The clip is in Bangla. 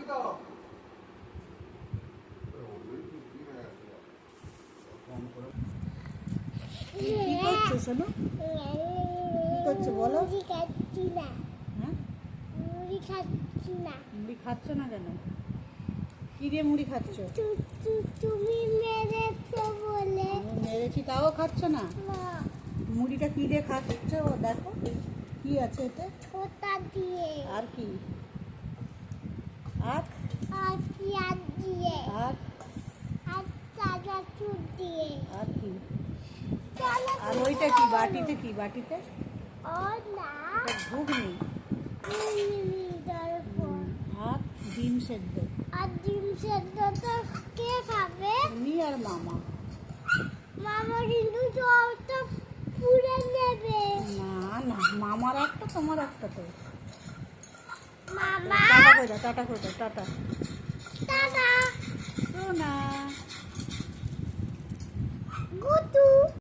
কি করছো শোনো? কি করছো বলো? হ্যাঁ, মুড়ি খাচ্ছি না। মুড়ি খাচ্ছ না কেন? কি দিয়ে মুড়ি খাচ্ছ? তুমি মেরেছো বলে। আমি মেরেছি তাও খাচ্ছ না? না, মুড়িটা কি দিয়ে খাচ্ছ? ও দেখো কি আছে এতে। ছোটা দিয়ে আর কি? আর আর পেঁয়াজ দিয়ে আর আর চানাচুর দিয়ে। আর কি? চানাচুর আর ওইটা কি বাটিতে? কি বাটিতে? ও না, এটা ঘুগনি। আর ডিম সেদ্ধ। আর ডিম সেদ্ধ তো কে খাবে? তুমি আর মামা। মামা কিন্তু সবটা পুড়ে নেবে। না না, মামার একটা তোমার একটা তো। মামা টাটা করে দাও, টাটা করে দাও, টাটা। টাটা। শোনা।